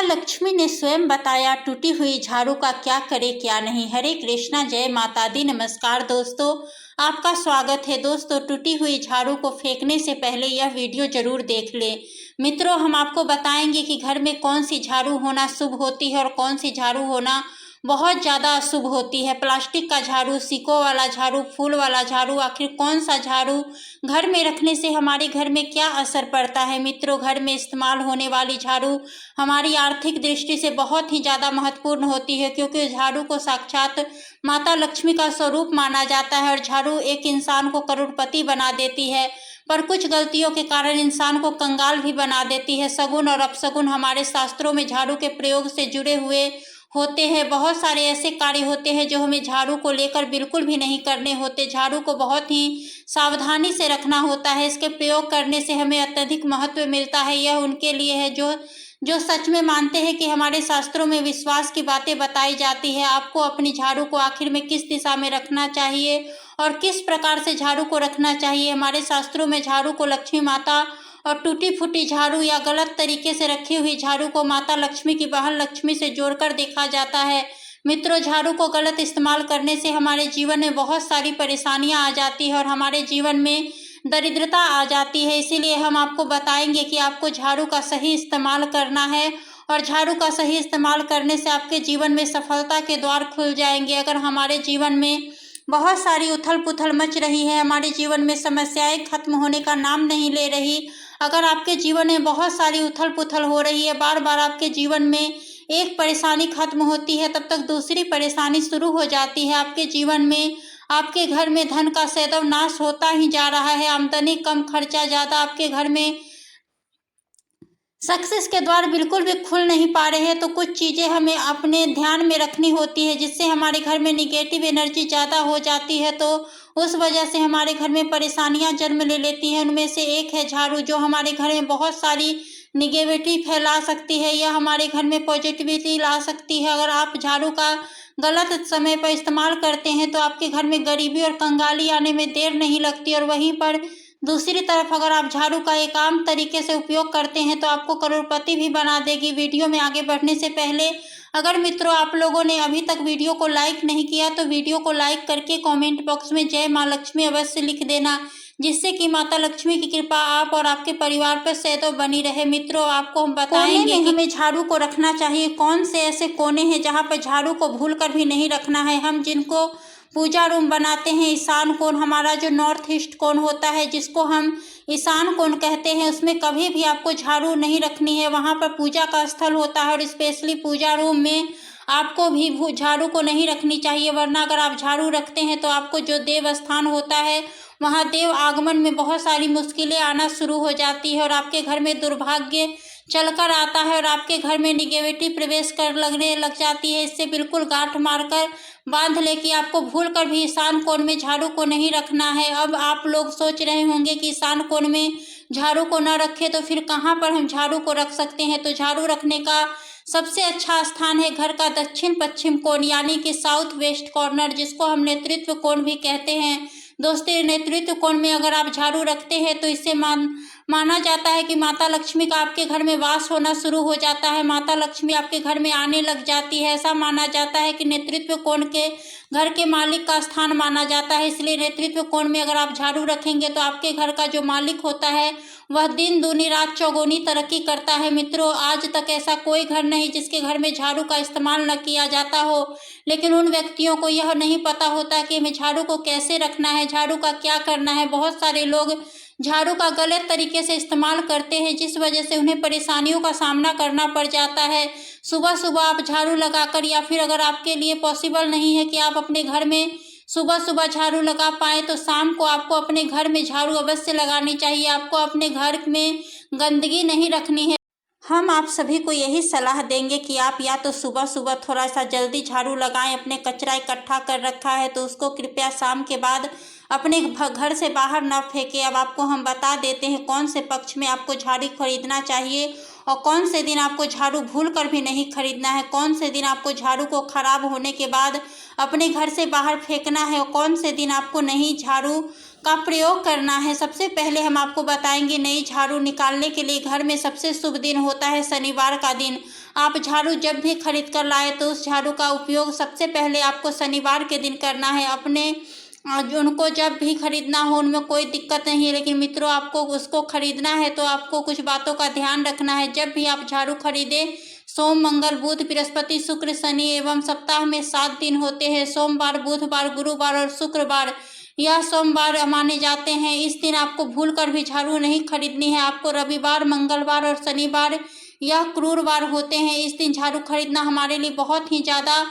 लक्ष्मी ने स्वयं बताया टूटी हुई झाड़ू का क्या करे क्या नहीं। हरे कृष्णा, जय माता दी। नमस्कार दोस्तों, आपका स्वागत है। दोस्तों, टूटी हुई झाड़ू को फेंकने से पहले यह वीडियो जरूर देख लें। मित्रों, हम आपको बताएंगे कि घर में कौन सी झाड़ू होना शुभ होती है और कौन सी झाड़ू होना बहुत ज़्यादा अशुभ होती है। प्लास्टिक का झाड़ू, सिक्कों वाला झाड़ू, फूल वाला झाड़ू, आखिर कौन सा झाड़ू घर में रखने से हमारे घर में क्या असर पड़ता है। मित्रों, घर में इस्तेमाल होने वाली झाड़ू हमारी आर्थिक दृष्टि से बहुत ही ज़्यादा महत्वपूर्ण होती है, क्योंकि झाड़ू को साक्षात माता लक्ष्मी का स्वरूप माना जाता है और झाड़ू एक इंसान को करोड़पति बना देती है, पर कुछ गलतियों के कारण इंसान को कंगाल भी बना देती है। सगुन और अपशगुन हमारे शास्त्रों में झाड़ू के प्रयोग से जुड़े हुए होते हैं। बहुत सारे ऐसे कार्य होते हैं जो हमें झाड़ू को लेकर बिल्कुल भी नहीं करने होते। झाड़ू को बहुत ही सावधानी से रखना होता है। इसके प्रयोग करने से हमें अत्यधिक महत्व मिलता है। यह उनके लिए है जो सच में मानते हैं कि हमारे शास्त्रों में विश्वास की बातें बताई जाती है। आपको अपनी झाड़ू को आखिर में किस दिशा में रखना चाहिए और किस प्रकार से झाड़ू को रखना चाहिए। हमारे शास्त्रों में झाड़ू को लक्ष्मी माता और टूटी फूटी झाड़ू या गलत तरीके से रखी हुई झाड़ू को माता लक्ष्मी की बहन लक्ष्मी से जोड़कर देखा जाता है। मित्रों, झाड़ू को गलत इस्तेमाल करने से हमारे जीवन में बहुत सारी परेशानियां आ जाती है और हमारे जीवन में दरिद्रता आ जाती है। इसीलिए हम आपको बताएंगे कि आपको झाड़ू का सही इस्तेमाल करना है और झाड़ू का सही इस्तेमाल करने से आपके जीवन में सफलता के द्वार खुल जाएंगे। अगर हमारे जीवन में बहुत सारी उथल पुथल मच रही है, हमारे जीवन में समस्याएं खत्म होने का नाम नहीं ले रही, अगर आपके जीवन में बहुत सारी उथल पुथल हो रही है, बार बार आपके जीवन में एक परेशानी खत्म होती है तब तक दूसरी परेशानी शुरू हो जाती है, आपके जीवन में आपके घर में धन का सैदव नाश होता ही जा रहा है, आमदनी कम खर्चा ज़्यादा, आपके घर में सक्सेस के द्वार बिल्कुल भी खुल नहीं पा रहे हैं, तो कुछ चीज़ें हमें अपने ध्यान में रखनी होती है जिससे हमारे घर में निगेटिव एनर्जी ज़्यादा हो जाती है, तो उस वजह से हमारे घर में परेशानियां जन्म ले लेती हैं। उनमें से एक है झाड़ू, जो हमारे घर में बहुत सारी निगेटिविटी फैला सकती है या हमारे घर में पॉजिटिविटी ला सकती है। अगर आप झाड़ू का गलत समय पर इस्तेमाल करते हैं तो आपके घर में गरीबी और कंगाली आने में देर नहीं लगती, और वहीं पर दूसरी तरफ अगर आप झाड़ू का एक आम तरीके से उपयोग करते हैं तो आपको करोड़पति भी बना देगी। वीडियो में आगे बढ़ने से पहले अगर मित्रों आप लोगों ने अभी तक वीडियो को लाइक नहीं किया तो वीडियो को लाइक करके कमेंट बॉक्स में जय माँ लक्ष्मी अवश्य लिख देना, जिससे कि माता लक्ष्मी की कृपा आप और आपके परिवार पर सदैव बनी रहे। मित्रों, आपको हम बताएंगे कि हमें झाड़ू को रखना चाहिए। कौन से ऐसे कोने हैं जहाँ पर झाड़ू को भूल कर भी नहीं रखना है। हम जिनको पूजा रूम बनाते हैं, ईशान कोण, हमारा जो नॉर्थ ईस्ट कोण होता है जिसको हम ईशान कोण कहते हैं, उसमें कभी भी आपको झाड़ू नहीं रखनी है। वहाँ पर पूजा का स्थल होता है और स्पेशली पूजा रूम में आपको भी झाड़ू को नहीं रखनी चाहिए, वरना अगर आप झाड़ू रखते हैं तो आपको जो देव स्थान होता है वहाँ देव आगमन में बहुत सारी मुश्किलें आना शुरू हो जाती है और आपके घर में दुर्भाग्य चलकर आता है और आपके घर में निगेटिविटी प्रवेश कर लगने लग जाती है। इससे बिल्कुल गांठ मारकर बांध ले कि आपको भूल कर भी ईशान कोण में झाड़ू को नहीं रखना है। अब आप लोग सोच रहे होंगे कि ईशान कोण में झाड़ू को न रखें तो फिर कहाँ पर हम झाड़ू को रख सकते हैं। तो झाड़ू रखने का सबसे अच्छा स्थान है घर का दक्षिण पश्चिम कोण, यानी कि साउथ वेस्ट कॉर्नर, जिसको हम नेतृत्व कोण भी कहते हैं। दोस्तों, नेतृत्व कोण में अगर आप झाड़ू रखते हैं तो इससे माना जाता है कि माता लक्ष्मी का आपके घर में वास होना शुरू हो जाता है, माता लक्ष्मी आपके घर में आने लग जाती है। ऐसा माना जाता है कि नेतृत्व कोण के घर के मालिक का स्थान माना जाता है, इसलिए नेतृत्व कोण में अगर आप झाड़ू रखेंगे तो आपके घर का जो मालिक होता है वह दिन दूनी रात चौगुनी तरक्की करता है। मित्रों, आज तक ऐसा कोई घर नहीं जिसके घर में झाड़ू का इस्तेमाल न किया जाता हो, लेकिन उन व्यक्तियों को यह नहीं पता होता कि हमें झाड़ू को कैसे रखना है, झाड़ू का क्या करना है। बहुत सारे लोग झाड़ू का गलत तरीके से इस्तेमाल करते हैं, जिस वजह से उन्हें परेशानियों का सामना करना पड़ जाता है। सुबह सुबह आप झाड़ू लगाकर, या फिर अगर आपके लिए पॉसिबल नहीं है कि आप अपने घर में सुबह सुबह झाड़ू लगा पाए, तो शाम को आपको अपने घर में झाड़ू अवश्य लगानी चाहिए। आपको अपने घर में गंदगी नहीं रखनी है। हम आप सभी को यही सलाह देंगे कि आप या तो सुबह सुबह थोड़ा सा जल्दी झाड़ू लगाएं। अपने कचरा इकट्ठा कर रखा है तो उसको कृपया शाम के बाद अपने घर से बाहर न फेंकें। अब आपको हम बता देते हैं कौन से पक्ष में आपको झाड़ू खरीदना चाहिए और कौन से दिन आपको झाड़ू भूल कर भी नहीं खरीदना है, कौन से दिन आपको झाड़ू को खराब होने के बाद अपने घर से बाहर फेंकना है और कौन से दिन आपको नई झाड़ू का प्रयोग करना है। सबसे पहले हम आपको बताएंगे नई झाड़ू निकालने के लिए घर में सबसे शुभ दिन होता है शनिवार का दिन। आप झाड़ू जब भी खरीद कर लाए तो उस झाड़ू का उपयोग सबसे पहले आपको शनिवार के दिन करना है। अपने उनको जब भी खरीदना हो उनमें कोई दिक्कत नहीं है, लेकिन मित्रों आपको उसको खरीदना है तो आपको कुछ बातों का ध्यान रखना है। जब भी आप झाड़ू खरीदें, सोम, मंगल, बुध, बृहस्पति, शुक्र, शनि एवं सप्ताह में 7 दिन होते हैं। सोमवार, बुधवार, गुरुवार और शुक्रवार यह सोमवार माने जाते हैं। इस दिन आपको भूलकर भी झाड़ू नहीं खरीदनी है। आपको रविवार, मंगलवार और शनिवार यह क्रूरवार होते हैं। इस दिन झाड़ू खरीदना हमारे लिए बहुत ही ज़्यादा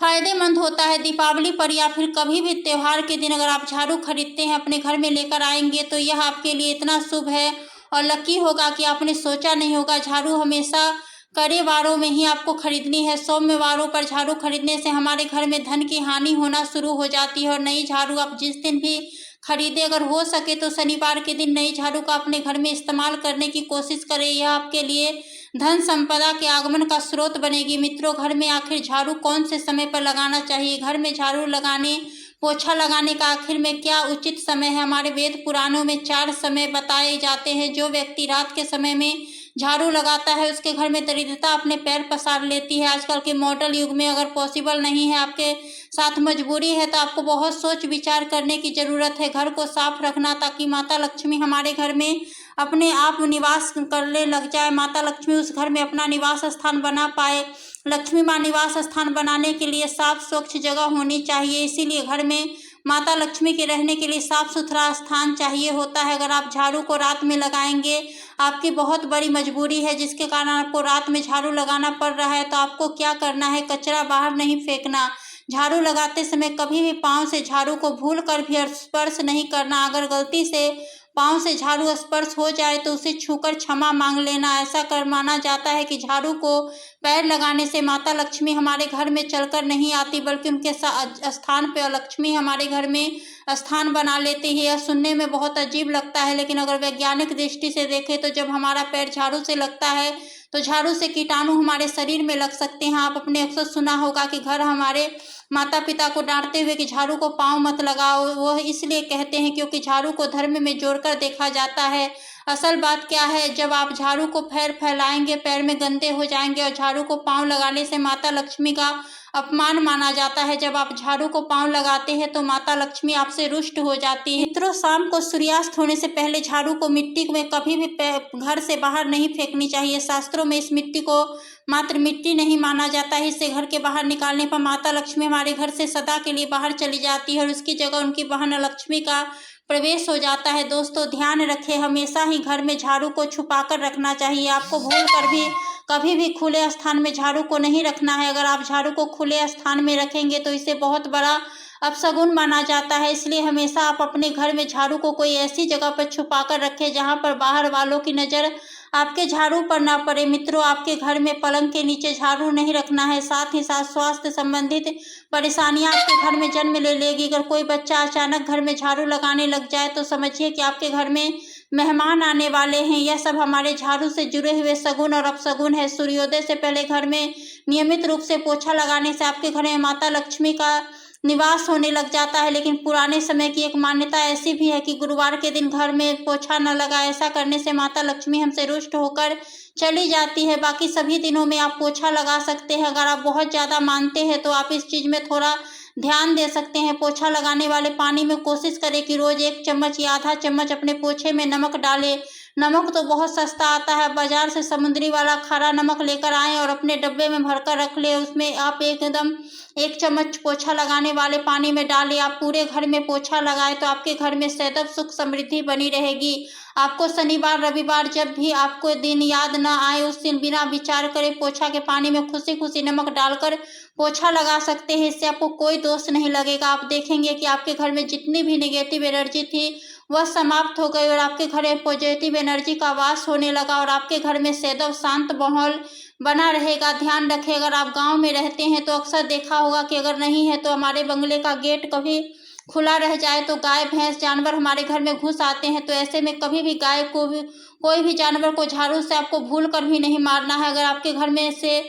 फायदेमंद होता है। दीपावली पर या फिर कभी भी त्योहार के दिन अगर आप झाड़ू खरीदते हैं, अपने घर में लेकर आएंगे तो यह आपके लिए इतना शुभ है और लकी होगा कि आपने सोचा नहीं होगा। झाड़ू हमेशा कड़े वारों में ही आपको खरीदनी है। सौम्य वारों पर झाड़ू खरीदने से हमारे घर में धन की हानि होना शुरू हो जाती है। और नई झाड़ू आप जिस दिन भी खरीदे, अगर हो सके तो शनिवार के दिन नई झाड़ू का अपने घर में इस्तेमाल करने की कोशिश करें। यह आपके लिए धन संपदा के आगमन का स्रोत बनेगी। मित्रों, घर में आखिर झाड़ू कौन से समय पर लगाना चाहिए? घर में झाड़ू लगाने, पोछा लगाने का आखिर में क्या उचित समय है? हमारे वेद पुराणों में 4 समय बताए जाते हैं। जो व्यक्ति रात के समय में झाड़ू लगाता है उसके घर में दरिद्रता अपने पैर पसार लेती है। आजकल के मॉडल युग में अगर पॉसिबल नहीं है, आपके साथ मजबूरी है, तो आपको बहुत सोच विचार करने की ज़रूरत है। घर को साफ रखना ताकि माता लक्ष्मी हमारे घर में अपने आप निवास करने लग जाए। माता लक्ष्मी उस घर में अपना निवास स्थान बना पाए। लक्ष्मी माँ निवास स्थान बनाने के लिए साफ स्वच्छ जगह होनी चाहिए। इसीलिए घर में माता लक्ष्मी के रहने के लिए साफ सुथरा स्थान चाहिए होता है। अगर आप झाड़ू को रात में लगाएंगे, आपकी बहुत बड़ी मजबूरी है जिसके कारण आपको रात में झाड़ू लगाना पड़ रहा है, तो आपको क्या करना है? कचरा बाहर नहीं फेंकना। झाड़ू लगाते समय कभी भी पाँव से झाड़ू को भूल कर भी स्पर्श नहीं करना। अगर गलती से पाँव से झाड़ू स्पर्श हो जाए तो उसे छूकर क्षमा मांग लेना। ऐसा कर माना जाता है कि झाड़ू को पैर लगाने से माता लक्ष्मी हमारे घर में चलकर नहीं आती, बल्कि उनके स्थान पर लक्ष्मी हमारे घर में स्थान बना लेती है। यह सुनने में बहुत अजीब लगता है, लेकिन अगर वैज्ञानिक दृष्टि से देखें तो जब हमारा पैर झाड़ू से लगता है तो झाड़ू से कीटाणु हमारे शरीर में लग सकते हैं। आप अपने अक्सर सुना होगा कि घर हमारे माता पिता को डांटते हुए कि झाड़ू को पाँव मत लगाओ। वह इसलिए कहते हैं क्योंकि झाड़ू को धर्म में जोड़कर देखा जाता है। असल बात क्या है? जब आप झाड़ू को पैर फैलाएंगे, पैर में गंदे हो जाएंगे और झाड़ू को पाँव लगाने से माता लक्ष्मी का अपमान माना जाता है। जब आप झाड़ू को पाँव लगाते हैं तो माता लक्ष्मी आपसे रुष्ट हो जाती है। मित्रों, शाम को सूर्यास्त होने से पहले झाड़ू को मिट्टी में कभी भी घर से बाहर नहीं फेंकनी चाहिए। शास्त्रों में इस मिट्टी को मात्र मिट्टी नहीं माना जाता है। इसे घर के बाहर निकालने पर माता लक्ष्मी हमारे घर से सदा के लिए बाहर चली जाती है और उसकी जगह उनकी बहन लक्ष्मी का प्रवेश हो जाता है। दोस्तों, ध्यान रखें, हमेशा ही घर में झाड़ू को छुपा कर रखना चाहिए। आपको भूल कर भी कभी भी खुले स्थान में झाड़ू को नहीं रखना है। अगर आप झाड़ू को खुले स्थान में रखेंगे तो इसे बहुत बड़ा अपशगुन माना जाता है। इसलिए हमेशा आप अपने घर में झाड़ू को कोई ऐसी जगह पर छुपा कर रखें जहां पर बाहर वालों की नज़र आपके झाड़ू पर ना पड़े। मित्रों, आपके घर में पलंग के नीचे झाड़ू नहीं रखना है। साथ ही साथ स्वास्थ्य संबंधित परेशानियां आपके घर में जन्म ले लेगी। अगर कोई बच्चा अचानक घर में झाड़ू लगाने लग जाए तो समझिए कि आपके घर में मेहमान आने वाले हैं। यह सब हमारे झाड़ू से जुड़े हुए सगुन और अपशगुन है। सूर्योदय से पहले घर में नियमित रूप से पोछा लगाने से आपके घर में माता लक्ष्मी का निवास होने लग जाता है। लेकिन पुराने समय की एक मान्यता ऐसी भी है कि गुरुवार के दिन घर में पोछा न लगाए। ऐसा करने से माता लक्ष्मी हमसे रुष्ट होकर चली जाती है। बाकी सभी दिनों में आप पोछा लगा सकते हैं। अगर आप बहुत ज़्यादा मानते हैं तो आप इस चीज़ में थोड़ा ध्यान दे सकते हैं। पोछा लगाने वाले पानी में कोशिश करें कि रोज़ 1 चम्मच या आधा चम्मच अपने पोछे में नमक डालें। नमक तो बहुत सस्ता आता है, बाजार से समुद्री वाला खारा नमक लेकर आएँ और अपने डब्बे में भरकर रख लें। उसमें आप एकदम 1 चम्मच पोछा लगाने वाले पानी में डालें। आप पूरे घर में पोछा लगाएं तो आपके घर में सदैव सुख समृद्धि बनी रहेगी। आपको शनिवार रविवार जब भी आपको दिन याद न आए उस दिन बिना विचार करे पोछा के पानी में खुशी खुशी नमक डालकर पोछा लगा सकते हैं। इससे आपको कोई दोष नहीं लगेगा। आप देखेंगे कि आपके घर में जितनी भी नेगेटिव एनर्जी थी वह समाप्त हो गई और आपके घर में पॉजिटिव एनर्जी का वास होने लगा और आपके घर में सदैव शांत माहौल बना रहेगा। ध्यान रखें, अगर आप गांव में रहते हैं तो अक्सर देखा होगा कि अगर नहीं है तो हमारे बंगले का गेट कभी खुला रह जाए तो गाय भैंस जानवर हमारे घर में घुस आते हैं। तो ऐसे में कभी भी गाय को भी कोई भी जानवर को झाड़ू से आपको भूल कर भी नहीं मारना है। अगर आपके घर में से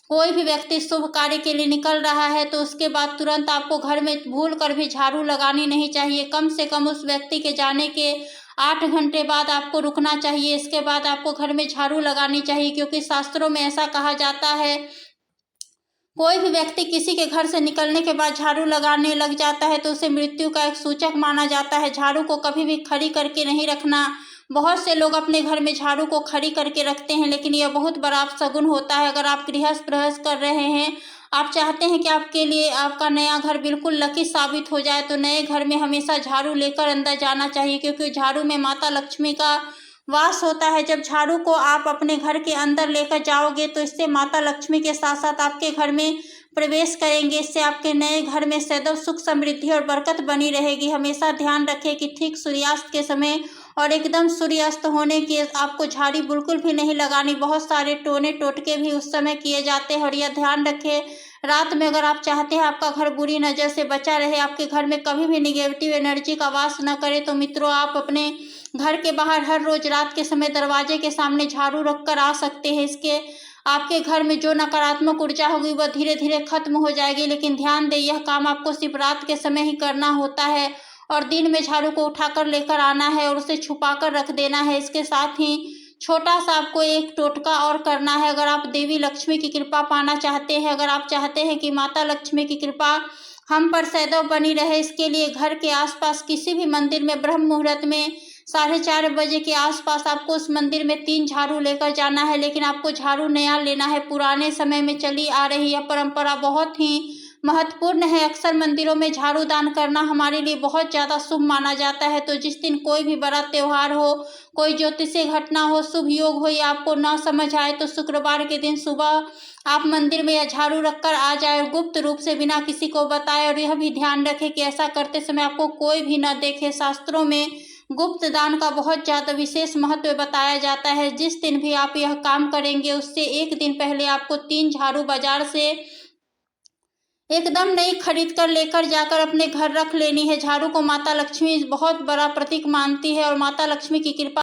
कोई भी व्यक्ति शुभ कार्य के लिए निकल रहा है तो उसके बाद तुरंत आपको घर में भूल कर भी झाड़ू लगानी नहीं चाहिए। कम से कम उस व्यक्ति के जाने के 8 घंटे बाद आपको रुकना चाहिए। इसके बाद आपको घर में झाड़ू लगानी चाहिए, क्योंकि शास्त्रों में ऐसा कहा जाता है, कोई भी व्यक्ति किसी के घर से निकलने के बाद झाड़ू लगाने लग जाता है तो उसे मृत्यु का एक सूचक माना जाता है। झाड़ू को कभी भी खड़ी करके नहीं रखना। बहुत से लोग अपने घर में झाड़ू को खड़ी करके रखते हैं, लेकिन यह बहुत बड़ा अपशगुन होता है। अगर आप गृहस्थ प्रवेश कर रहे हैं, आप चाहते हैं कि आपके लिए आपका नया घर बिल्कुल लकी साबित हो जाए, तो नए घर में हमेशा झाड़ू लेकर अंदर जाना चाहिए, क्योंकि झाड़ू में माता लक्ष्मी का वास होता है। जब झाड़ू को आप अपने घर के अंदर लेकर जाओगे तो इससे माता लक्ष्मी के साथ साथ आपके घर में प्रवेश करेंगे। इससे आपके नए घर में सदैव सुख समृद्धि और बरकत बनी रहेगी। हमेशा ध्यान रखें कि ठीक सूर्यास्त के समय और एकदम सूर्यास्त होने की आपको झाड़ी बिल्कुल भी नहीं लगानी। बहुत सारे टोने टोटके भी उस समय किए जाते हैं। और यह ध्यान रखें, रात में अगर आप चाहते हैं आपका घर बुरी नज़र से बचा रहे, आपके घर में कभी भी निगेटिव एनर्जी का वास न करे, तो मित्रों आप अपने घर के बाहर हर रोज रात के समय दरवाजे के सामने झाड़ू रख कर आ सकते हैं। इसके आपके घर में जो नकारात्मक ऊर्जा होगी वह धीरे धीरे खत्म हो जाएगी। लेकिन ध्यान दें, यह काम आपको सिर्फ रात के समय ही करना होता है और दिन में झाड़ू को उठाकर लेकर आना है और उसे छुपा कर रख देना है। इसके साथ ही छोटा सा आपको एक टोटका और करना है। अगर आप देवी लक्ष्मी की कृपा पाना चाहते हैं, अगर आप चाहते हैं कि माता लक्ष्मी की कृपा हम पर सदैव बनी रहे, इसके लिए घर के आसपास किसी भी मंदिर में ब्रह्म मुहूर्त में 4:30 बजे के आसपास आपको उस मंदिर में 3 झाड़ू लेकर जाना है। लेकिन आपको झाड़ू नया लेना है। पुराने समय में चली आ रही यह परंपरा बहुत ही महत्वपूर्ण है। अक्सर मंदिरों में झाड़ू दान करना हमारे लिए बहुत ज़्यादा शुभ माना जाता है। तो जिस दिन कोई भी बड़ा त्यौहार हो, कोई ज्योतिषीय घटना हो, शुभ योग हो, या आपको न समझ आए, तो शुक्रवार के दिन सुबह आप मंदिर में यह झाड़ू रखकर आ जाए और गुप्त रूप से बिना किसी को बताए। और यह भी ध्यान रखें कि ऐसा करते समय आपको कोई भी न देखे। शास्त्रों में गुप्त दान का बहुत ज़्यादा विशेष महत्व बताया जाता है। जिस दिन भी आप यह काम करेंगे उससे एक दिन पहले आपको 3 झाड़ू बाजार से एकदम नई खरीद कर लेकर जाकर अपने घर रख लेनी है। झाड़ू को माता लक्ष्मी बहुत बड़ा प्रतीक मानती है और माता लक्ष्मी की कृपा